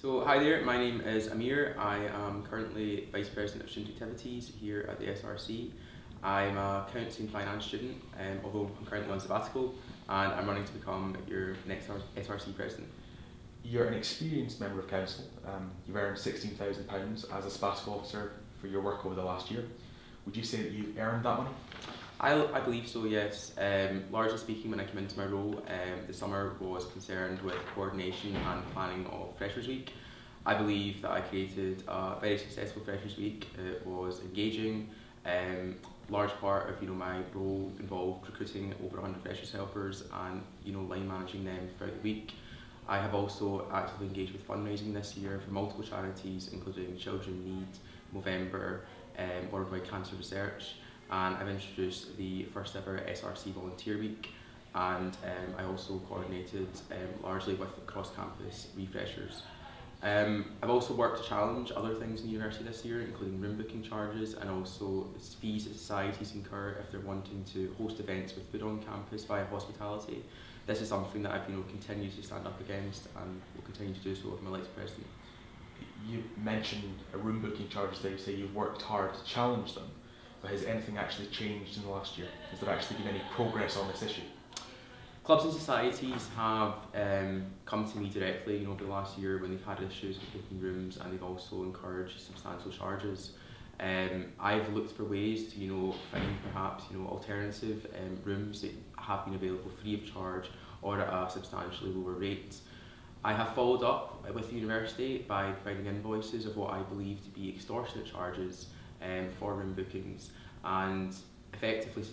So hi there, my name is Ameer. I am currently Vice President of Student Activities here at the SRC. I'm a accounting and finance student, although I'm currently on sabbatical, and I'm running to become your next SRC President. You're an experienced member of council. You've earned £16,000 as a sabbatical officer for your work over the last year. Would you say that you've earned that money? I believe so, yes. Largely speaking, when I came into my role, the summer was concerned with coordination and planning of Freshers Week. I believe that I created a very successful Freshers Week. It was engaging. Large part of my role involved recruiting over 100 Freshers helpers and line managing them throughout the week. I have also actively engaged with fundraising this year for multiple charities, including Children in Need, Movember, Worldwide Cancer Research, and I've introduced the first ever SRC Volunteer Week, and I also coordinated largely with cross-campus refreshers. I've also worked to challenge other things in the university this year, including room booking charges and also fees that societies incur if they're wanting to host events with food on campus via hospitality. This is something that I've continued to stand up against and will continue to do so if I'm elected president. You mentioned room booking charges there. You say you've worked hard to challenge them, but has anything actually changed in the last year? Has there actually been any progress on this issue? Clubs and societies have come to me directly over the last year when they've had issues with booking rooms, and they've also encouraged substantial charges. I've looked for ways to find perhaps alternative rooms that have been available free of charge or at a substantially lower rate. I have followed up with the university by providing invoices of what I believe to be extortionate charges for room bookings, and effectively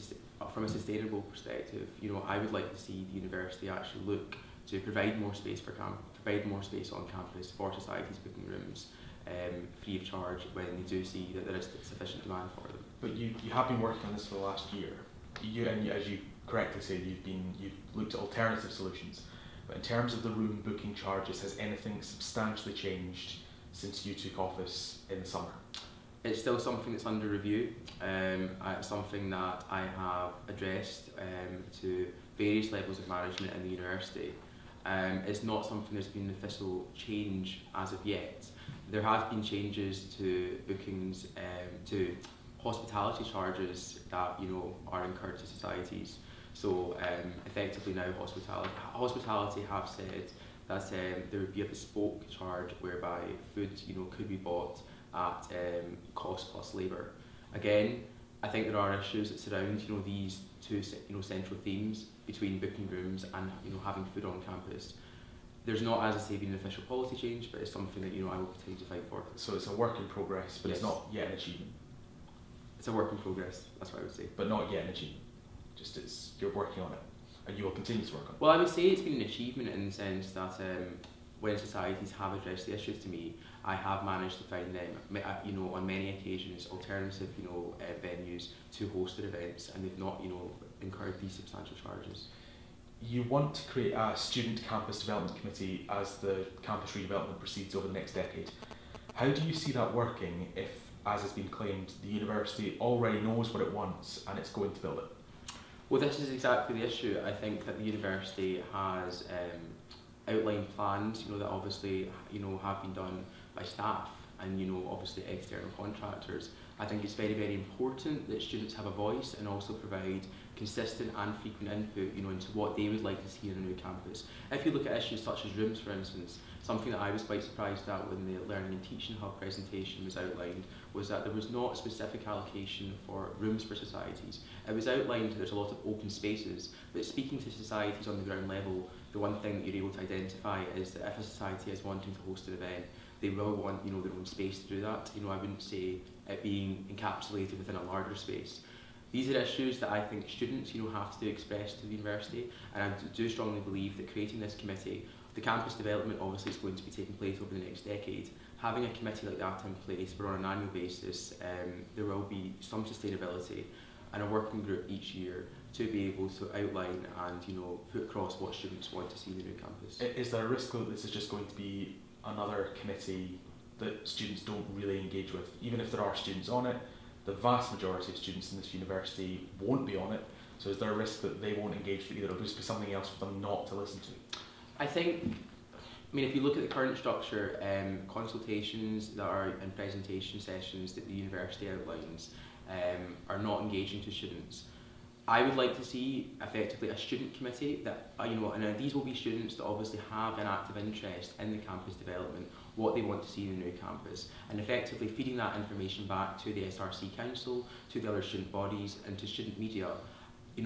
from a sustainable perspective, I would like to see the university actually look to provide more space on campus for societies booking rooms free of charge when they do see that there is sufficient demand for them. But you have been working on this for the last year. As you correctly said, you've looked at alternative solutions. But in terms of the room booking charges, has anything substantially changed since you took office in the summer? It's still something that's under review. It's something that I have addressed to various levels of management in the university. It's not something that's been an official change as of yet. There have been changes to bookings, to hospitality charges that are incurred to societies. So effectively now hospitality have said that there would be a bespoke charge whereby food could be bought at cost plus labour. Again, I think there are issues that surround these two central themes between booking rooms and having food on campus. There's not, as I say, been an official policy change, but it's something that I will continue to fight for. So it's a work in progress, but yes. It's not yet an achievement. It's a work in progress. That's what I would say. But not yet an achievement. Just you're working on it, and you will continue to work on it. Well, I would say it's been an achievement in the sense that when societies have addressed the issues to me, I have managed to find them, on many occasions, alternative, venues to host their events, and they've not, incurred these substantial charges. You want to create a student campus development committee as the campus redevelopment proceeds over the next decade. How do you see that working if, as has been claimed, the university already knows what it wants and it's going to build it? Well, this is exactly the issue. I think that the university has outlined plans, that obviously, have been done by staff and, obviously external contractors. I think it's very, very important that students have a voice and also provide consistent and frequent input, into what they would like to see in a new campus. If you look at issues such as rooms, for instance, something that I was quite surprised at when the Learning and Teaching Hub presentation was outlined was that there was not a specific allocation for rooms for societies. It was outlined that there's a lot of open spaces, but speaking to societies on the ground level, the one thing that you're able to identify is that if a society is wanting to host an event, they will want their own space to do that. I wouldn't say it being encapsulated within a larger space. These are issues that I think students have to express to the university, and I do strongly believe that creating this committee, the campus development obviously is going to be taking place over the next decade. Having a committee like that in place where on an annual basis there will be some sustainability and a working group each year to be able to outline and put across what students want to see in the new campus. Is there a risk that this is just going to be another committee that students don't really engage with? Even if there are students on it, the vast majority of students in this university won't be on it, so is there a risk that they won't engage with either? It'll just be something else for them not to listen to? I think I mean, if you look at the current structure, consultations that are and presentation sessions that the university outlines are not engaging to students. I would like to see effectively a student committee that, and these will be students that obviously have an active interest in the campus development, what they want to see in the new campus, and effectively feeding that information back to the SRC Council, to the other student bodies, and to student media.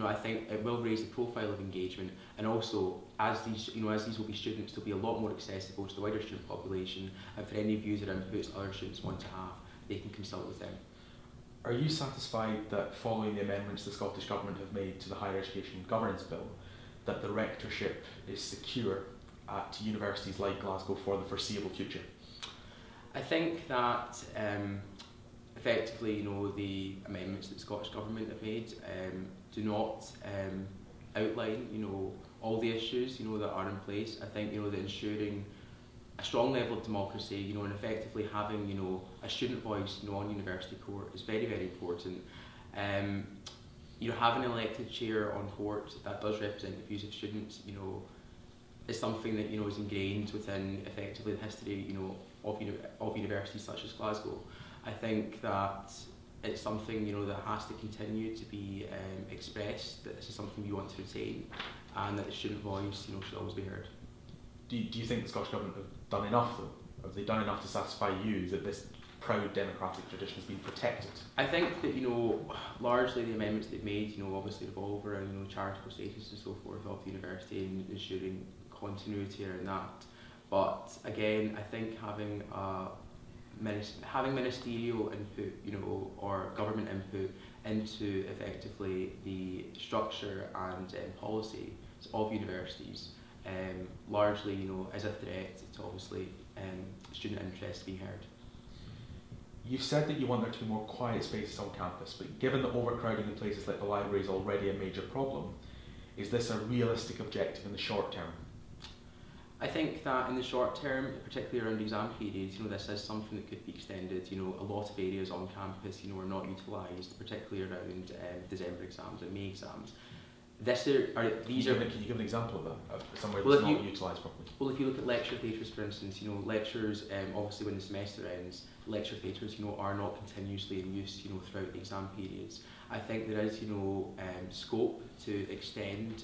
I think it will raise the profile of engagement, and also as these will be students, they'll be a lot more accessible to the wider student population, and for any views or inputs other students want to have, they can consult with them. Are you satisfied that following the amendments the Scottish Government have made to the Higher Education Governance Bill, that the rectorship is secure at universities like Glasgow for the foreseeable future? I think that effectively, the amendments that the Scottish Government have made do not outline, all the issues, that are in place. I think, that ensuring a strong level of democracy, and effectively having, a student voice, on university court is very, very important. Having an elected chair on court that does represent the views of students, is something that, is ingrained within effectively the history, of universities such as Glasgow. I think that it's something, that has to continue to be expressed, that this is something we want to retain, and that the student voice, should always be heard. Do you think the Scottish Government have done enough, though? Have they done enough to satisfy you that this proud democratic tradition has been protected? I think that, largely the amendments they've made, obviously revolve around, charitable status and so forth of the university and ensuring continuity around that. But again, I think having ministerial input, or government input into effectively the structure and policy of universities, largely, as a threat to obviously student interest being heard. You've said that you want there to be more quiet spaces on campus, but given that overcrowding in places like the library is already a major problem, is this a realistic objective in the short term? I think that in the short term, particularly around exam periods, this is something that could be extended. A lot of areas on campus, are not utilised, particularly around December exams and May exams. Can you give an example of that, of somewhere that's not utilised properly? Well, if you look at lecture theatres, for instance, lectures, obviously when the semester ends, lecture theatres, are not continuously in use, throughout the exam periods. I think there is, scope to extend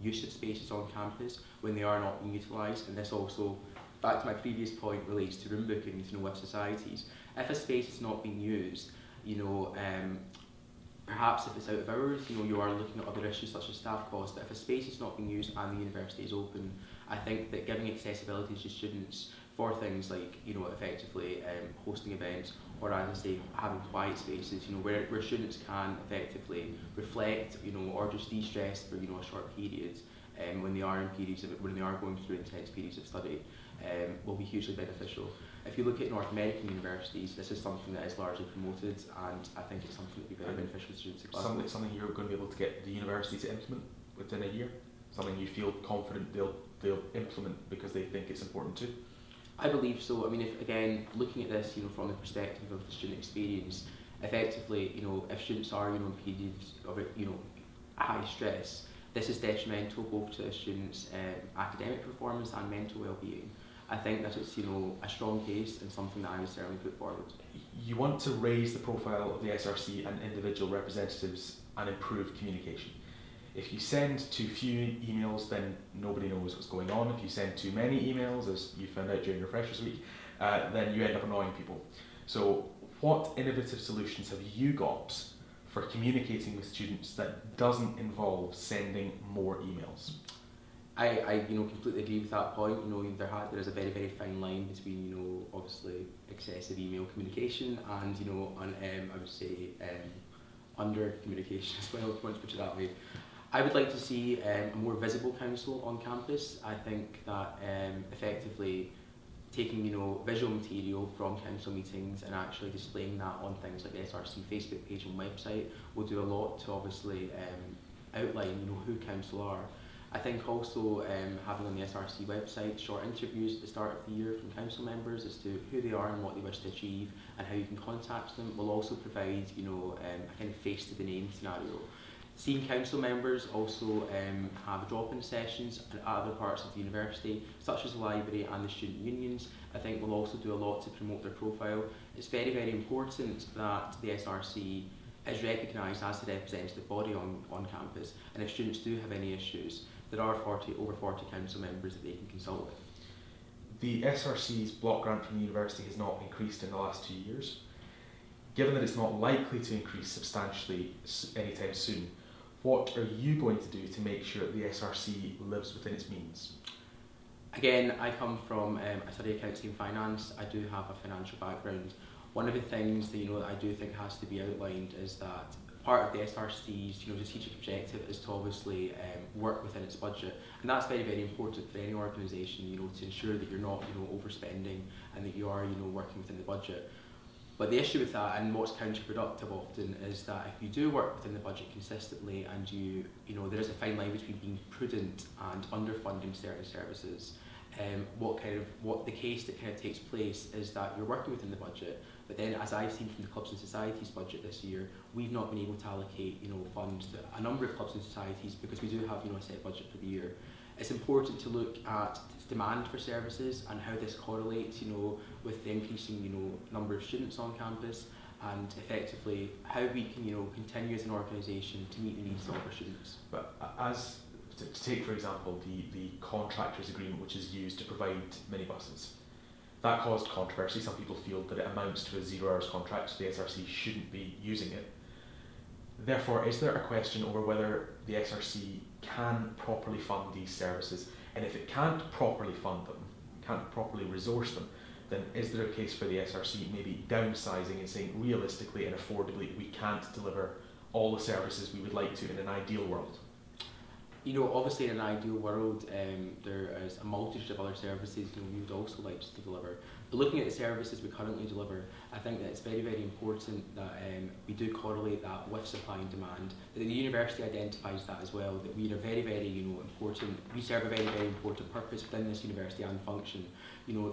use of spaces on campus when they are not being utilised, and this also, back to my previous point, relates to room bookings, with societies. If a space is not being used, perhaps if it's out of hours, you are looking at other issues such as staff costs, but if a space is not being used and the university is open, I think that giving accessibility to students for things like, effectively hosting events, or as I say, having quiet spaces, where students can effectively reflect, or just de-stress for, a short period, when they are in periods when they are going through intense periods of study, will be hugely beneficial. If you look at North American universities, this is something that is largely promoted, and I think it's something that would be very beneficial to students at Glasgow. Something you're going to be able to get the university to implement within a year? Something you feel confident they'll implement because they think it's important too? I believe so. I mean, if again, looking at this, from the perspective of the student experience, effectively, if students are, in periods of, high stress, this is detrimental both to the students' academic performance and mental well-being. I think that it's, a strong case and something that I would certainly put forward. You want to raise the profile of the SRC and individual representatives and improve communication. If you send too few emails, then nobody knows what's going on. If you send too many emails, as you found out during your Freshers Week, then you end up annoying people. So what innovative solutions have you got for communicating with students that doesn't involve sending more emails? I completely agree with that point. There is a very, very fine line between, obviously excessive email communication and, I would say, under communication as well, if you want to put it that way. I would like to see a more visible council on campus. I think that effectively taking, visual material from council meetings and actually displaying that on things like the SRC Facebook page and website will do a lot to obviously outline, who council are. I think also having on the SRC website short interviews at the start of the year from council members as to who they are and what they wish to achieve and how you can contact them will also provide, a kind of face to the name scenario. Seeing council members also have drop-in sessions at other parts of the university, such as the library and the student unions, I think will also do a lot to promote their profile. It's very, very important that the SRC is recognised as the representative body on campus, and if students do have any issues, there are over 40 council members that they can consult with. The SRC's block grant from the university has not increased in the last 2 years. Given that it's not likely to increase substantially anytime soon, what are you going to do to make sure that the SRC lives within its means? Again, I come from, I study accounting and finance. I do have a financial background. One of the things that, that I do think has to be outlined is that part of the SRC's strategic objective is to obviously work within its budget, and that's very, very important for any organisation, to ensure that you're not overspending and that you are working within the budget. But the issue with that, and what's counterproductive often, is that if you do work within the budget consistently and there is a fine line between being prudent and underfunding certain services, what the case that kind of takes place is that you're working within the budget, but then as I've seen from the clubs and societies budget this year, we've not been able to allocate funds to a number of clubs and societies because we do have a set budget for the year. It's important to look at demand for services and how this correlates with the increasing number of students on campus, and effectively how we can continue as an organisation to meet the needs of our students. But to take for example the contractors agreement which is used to provide minibuses, that caused controversy. Some people feel that it amounts to a 0 hours contract, so the SRC shouldn't be using it. Therefore, is there a question over whether the SRC can properly fund these services? And if it can't properly fund them, can't properly resource them, then is there a case for the SRC maybe downsizing and saying realistically and affordably we can't deliver all the services we would like to in an ideal world? Obviously in an ideal world, there is a multitude of other services we would also like to deliver. But looking at the services we currently deliver, I think that it's very, very important that we do correlate that with supply and demand. That the university identifies that as well, that we are very, very important, we serve a very, very important purpose within this university and function.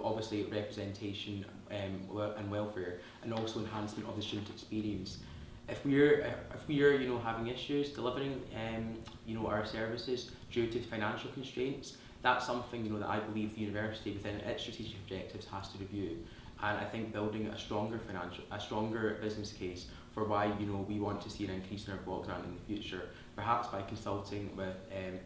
Obviously representation and welfare, and also enhancement of the student experience. If we are having issues delivering our services due to financial constraints, that's something that I believe the university within its strategic objectives has to review. And I think building a stronger business case for why we want to see an increase in our block grant in the future, perhaps by consulting with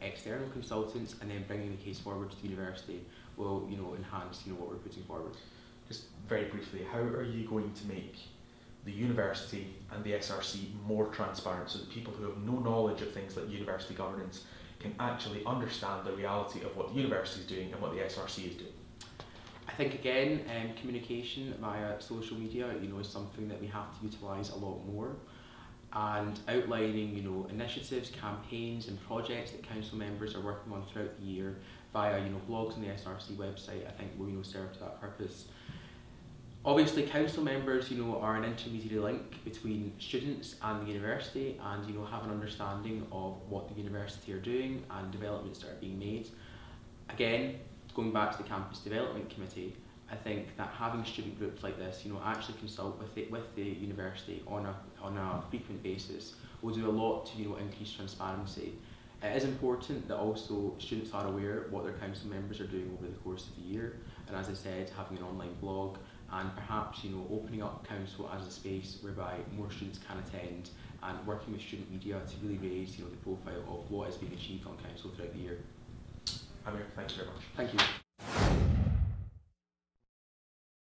external consultants and then bringing the case forward to the university will enhance what we're putting forward. Just very briefly, how are you going to make the university and the SRC more transparent so that people who have no knowledge of things like university governance can actually understand the reality of what the university is doing and what the SRC is doing? I think again, communication via social media, is something that we have to utilise a lot more, and outlining, initiatives, campaigns, and projects that council members are working on throughout the year via, blogs on the SRC website. I think will serve to that purpose. Obviously, council members, are an intermediary link between students and the university, and have an understanding of what the university are doing and developments that are being made. Again, going back to the campus development committee, I think that having student groups like this, actually consult with the university on a frequent basis will do a lot to increase transparency. It is important that also students are aware what their council members are doing over the course of the year, and as I said, having an online blog and perhaps opening up council as a space whereby more students can attend, and working with student media to really raise the profile of what is being achieved on council throughout the year. Ameer, thank you very much. Thank you.